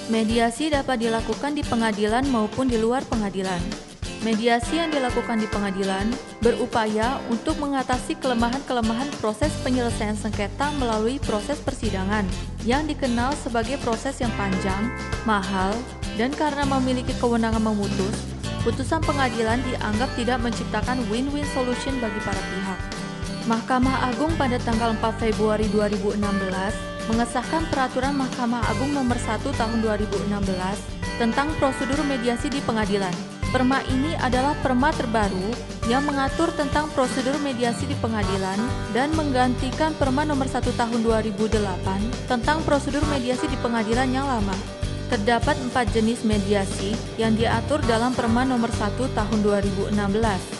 Mediasi dapat dilakukan di pengadilan maupun di luar pengadilan. Mediasi yang dilakukan di pengadilan berupaya untuk mengatasi kelemahan-kelemahan proses penyelesaian sengketa melalui proses persidangan yang dikenal sebagai proses yang panjang, mahal, dan karena memiliki kewenangan memutus, putusan pengadilan dianggap tidak menciptakan win-win solution bagi para pihak. Mahkamah Agung pada tanggal 4 Februari 2016 mengesahkan Peraturan Mahkamah Agung Nomor 1 Tahun 2016 tentang prosedur mediasi di pengadilan. Perma ini adalah perma terbaru yang mengatur tentang prosedur mediasi di pengadilan dan menggantikan Perma Nomor 1 Tahun 2008 tentang prosedur mediasi di pengadilan yang lama. Terdapat 4 jenis mediasi yang diatur dalam Perma Nomor 1 Tahun 2016,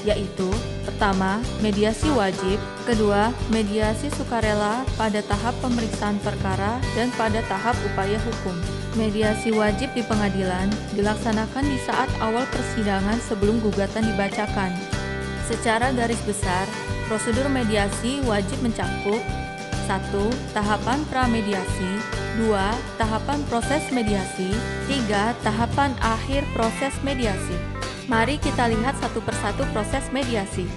yaitu: pertama, mediasi wajib; kedua, mediasi sukarela pada tahap pemeriksaan perkara dan pada tahap upaya hukum. Mediasi wajib di pengadilan dilaksanakan di saat awal persidangan sebelum gugatan dibacakan. Secara garis besar, prosedur mediasi wajib mencakup 1. Tahapan pramediasi, 2. Tahapan proses mediasi, 3. Tahapan akhir proses mediasi. Mari kita lihat satu persatu proses mediasi.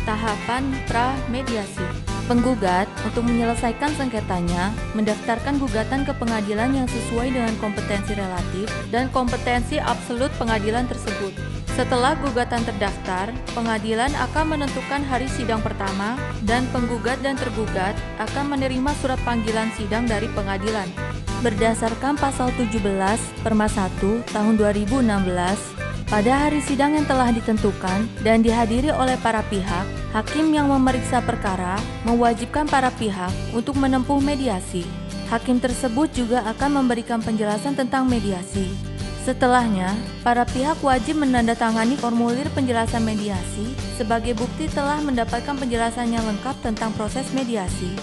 Tahapan pramediasi. Penggugat untuk menyelesaikan sengketanya mendaftarkan gugatan ke pengadilan yang sesuai dengan kompetensi relatif dan kompetensi absolut pengadilan tersebut. Setelah gugatan terdaftar, pengadilan akan menentukan hari sidang pertama dan penggugat dan tergugat akan menerima surat panggilan sidang dari pengadilan. Berdasarkan pasal 17 Perma 1 tahun 2016, pada hari sidang yang telah ditentukan dan dihadiri oleh para pihak, hakim yang memeriksa perkara mewajibkan para pihak untuk menempuh mediasi. Hakim tersebut juga akan memberikan penjelasan tentang mediasi. Setelahnya, para pihak wajib menandatangani formulir penjelasan mediasi sebagai bukti telah mendapatkan penjelasan yang lengkap tentang proses mediasi.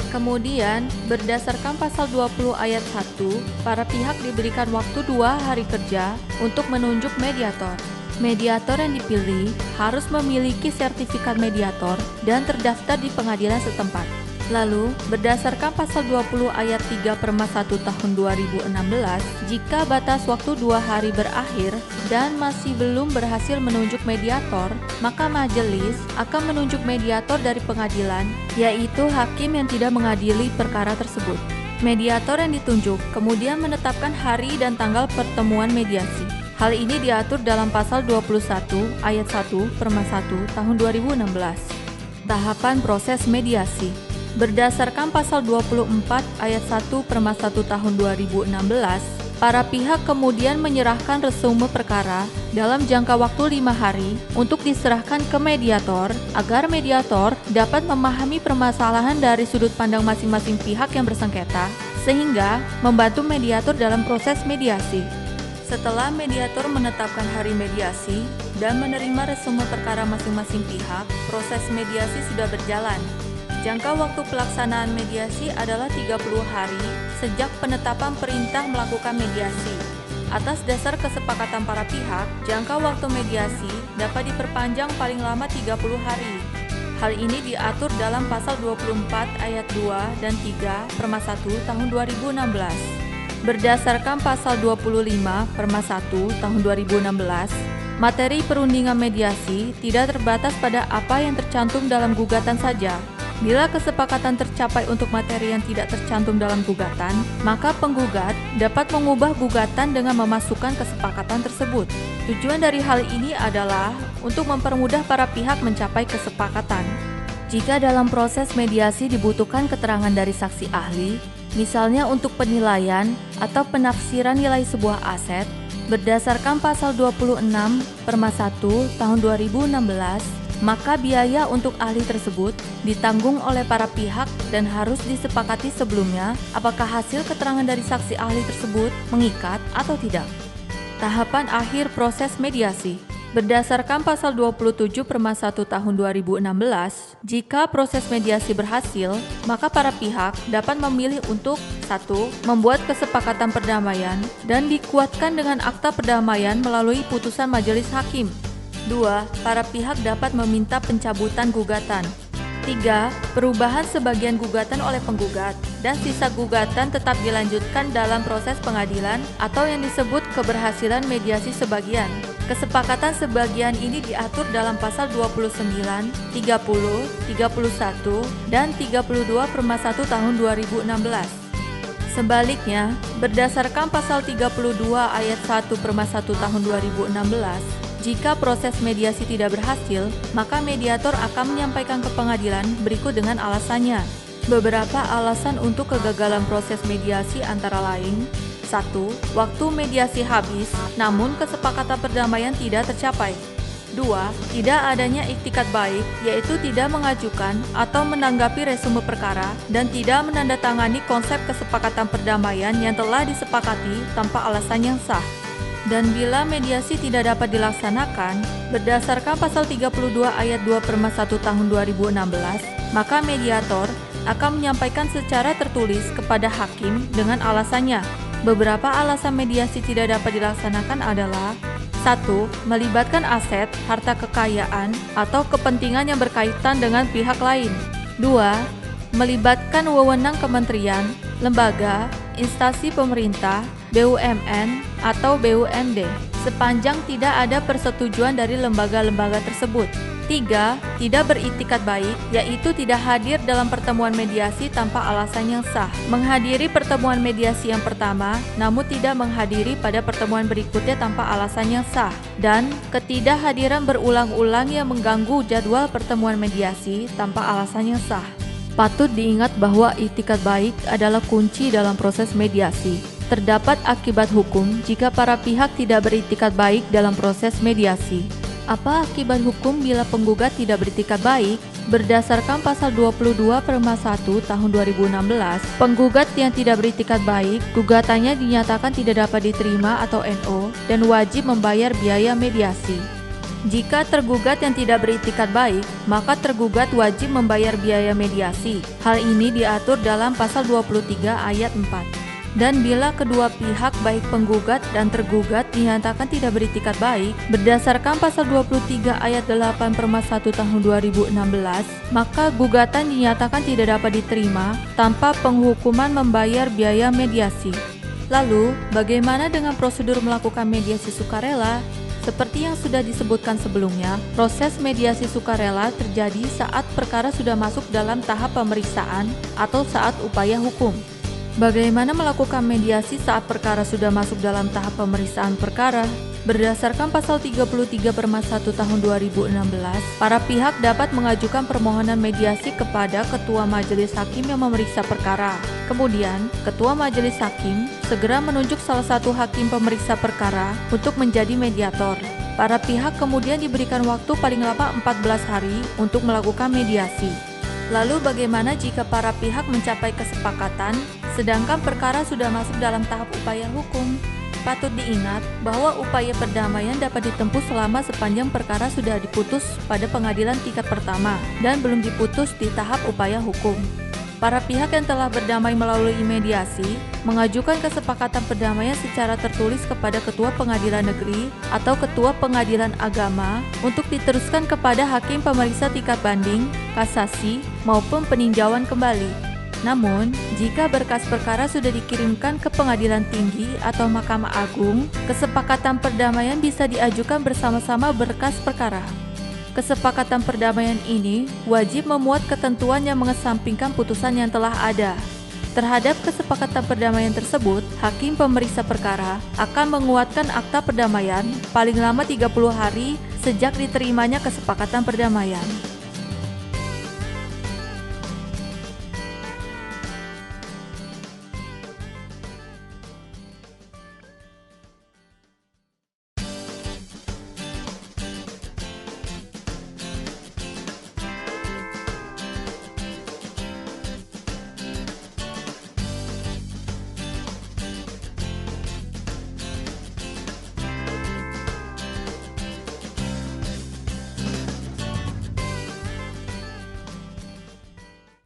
Kemudian, berdasarkan pasal 20 ayat 1, para pihak diberikan waktu 2 hari kerja untuk menunjuk mediator. Mediator yang dipilih harus memiliki sertifikat mediator dan terdaftar di pengadilan setempat. Lalu, berdasarkan pasal 20 ayat 3 Perma 1 tahun 2016, jika batas waktu 2 hari berakhir dan masih belum berhasil menunjuk mediator, maka majelis akan menunjuk mediator dari pengadilan, yaitu hakim yang tidak mengadili perkara tersebut. Mediator yang ditunjuk kemudian menetapkan hari dan tanggal pertemuan mediasi. Hal ini diatur dalam pasal 21 ayat 1 Perma 1 tahun 2016. Tahapan proses mediasi. Berdasarkan pasal 24 ayat 1 Perma 1 tahun 2016, para pihak kemudian menyerahkan resume perkara dalam jangka waktu 5 hari untuk diserahkan ke mediator agar mediator dapat memahami permasalahan dari sudut pandang masing-masing pihak yang bersengketa sehingga membantu mediator dalam proses mediasi. Setelah mediator menetapkan hari mediasi dan menerima resume perkara masing-masing pihak, proses mediasi sudah berjalan. Jangka waktu pelaksanaan mediasi adalah 30 hari sejak penetapan perintah melakukan mediasi. Atas dasar kesepakatan para pihak, jangka waktu mediasi dapat diperpanjang paling lama 30 hari. Hal ini diatur dalam pasal 24 ayat 2 dan 3 Perma 1 tahun 2016. Berdasarkan pasal 25 Perma 1 tahun 2016, materi perundingan mediasi tidak terbatas pada apa yang tercantum dalam gugatan saja. Bila kesepakatan tercapai untuk materi yang tidak tercantum dalam gugatan, maka penggugat dapat mengubah gugatan dengan memasukkan kesepakatan tersebut. Tujuan dari hal ini adalah untuk mempermudah para pihak mencapai kesepakatan. Jika dalam proses mediasi dibutuhkan keterangan dari saksi ahli, misalnya untuk penilaian atau penafsiran nilai sebuah aset, berdasarkan pasal 26 Perma 1 tahun 2016, maka biaya untuk ahli tersebut ditanggung oleh para pihak dan harus disepakati sebelumnya apakah hasil keterangan dari saksi ahli tersebut mengikat atau tidak. Tahapan akhir proses mediasi. Berdasarkan pasal 27 Perma 1 tahun 2016, jika proses mediasi berhasil, maka para pihak dapat memilih untuk 1. Membuat kesepakatan perdamaian dan dikuatkan dengan akta perdamaian melalui putusan majelis hakim. 2. Para pihak dapat meminta pencabutan gugatan. 3. Perubahan sebagian gugatan oleh penggugat dan sisa gugatan tetap dilanjutkan dalam proses pengadilan atau yang disebut keberhasilan mediasi sebagian. Kesepakatan sebagian ini diatur dalam pasal 29, 30, 31, dan 32 Perma 1 tahun 2016. Sebaliknya, berdasarkan pasal 32 ayat 1 Perma 1 tahun 2016, jika proses mediasi tidak berhasil, maka mediator akan menyampaikan ke pengadilan berikut dengan alasannya. Beberapa alasan untuk kegagalan proses mediasi antara lain: 1. Waktu mediasi habis, namun kesepakatan perdamaian tidak tercapai. 2. Tidak adanya iktikat baik, yaitu tidak mengajukan atau menanggapi resume perkara dan tidak menandatangani konsep kesepakatan perdamaian yang telah disepakati tanpa alasan yang sah. Dan bila mediasi tidak dapat dilaksanakan, berdasarkan pasal 32 ayat 2 Perma 1 tahun 2016, maka mediator akan menyampaikan secara tertulis kepada hakim dengan alasannya. Beberapa alasan mediasi tidak dapat dilaksanakan adalah: 1. Melibatkan aset, harta kekayaan, atau kepentingan yang berkaitan dengan pihak lain. 2. Melibatkan wewenang kementerian, lembaga, instansi pemerintah, BUMN, atau BUMD, sepanjang tidak ada persetujuan dari lembaga-lembaga tersebut. 3. Tidak beriktikat baik, yaitu tidak hadir dalam pertemuan mediasi tanpa alasan yang sah. Menghadiri pertemuan mediasi yang pertama, namun tidak menghadiri pada pertemuan berikutnya tanpa alasan yang sah. Dan ketidakhadiran berulang-ulang yang mengganggu jadwal pertemuan mediasi tanpa alasan yang sah. Patut diingat bahwa iktikat baik adalah kunci dalam proses mediasi. Terdapat akibat hukum jika para pihak tidak beriktikat baik dalam proses mediasi. Apa akibat hukum bila penggugat tidak beriktikat baik? Berdasarkan pasal 22 Perma 1 tahun 2016, penggugat yang tidak beriktikat baik, gugatannya dinyatakan tidak dapat diterima atau NO dan wajib membayar biaya mediasi. Jika tergugat yang tidak beriktikat baik, maka tergugat wajib membayar biaya mediasi. Hal ini diatur dalam pasal 23 ayat 4. Dan bila kedua pihak baik penggugat dan tergugat dinyatakan tidak beriktikat baik, berdasarkan pasal 23 ayat 8 Perma 1 tahun 2016, maka gugatan dinyatakan tidak dapat diterima tanpa penghukuman membayar biaya mediasi. Lalu, bagaimana dengan prosedur melakukan mediasi sukarela? Seperti yang sudah disebutkan sebelumnya, proses mediasi sukarela terjadi saat perkara sudah masuk dalam tahap pemeriksaan atau saat upaya hukum. Bagaimana melakukan mediasi saat perkara sudah masuk dalam tahap pemeriksaan perkara? Berdasarkan pasal 33 Perma 1 tahun 2016, para pihak dapat mengajukan permohonan mediasi kepada Ketua Majelis Hakim yang memeriksa perkara. Kemudian, Ketua Majelis Hakim segera menunjuk salah satu hakim pemeriksa perkara untuk menjadi mediator. Para pihak kemudian diberikan waktu paling lama 14 hari untuk melakukan mediasi. Lalu bagaimana jika para pihak mencapai kesepakatan, sedangkan perkara sudah masuk dalam tahap upaya hukum? Patut diingat bahwa upaya perdamaian dapat ditempuh selama sepanjang perkara sudah diputus pada pengadilan tingkat pertama dan belum diputus di tahap upaya hukum. Para pihak yang telah berdamai melalui mediasi mengajukan kesepakatan perdamaian secara tertulis kepada Ketua Pengadilan Negeri atau Ketua Pengadilan Agama untuk diteruskan kepada hakim pemeriksa tingkat banding, kasasi, maupun peninjauan kembali. Namun, jika berkas perkara sudah dikirimkan ke Pengadilan Tinggi atau Mahkamah Agung, kesepakatan perdamaian bisa diajukan bersama-sama berkas perkara. Kesepakatan perdamaian ini wajib memuat ketentuan yang mengesampingkan putusan yang telah ada. Terhadap kesepakatan perdamaian tersebut, hakim pemeriksa perkara akan menguatkan akta perdamaian paling lama 30 hari sejak diterimanya kesepakatan perdamaian.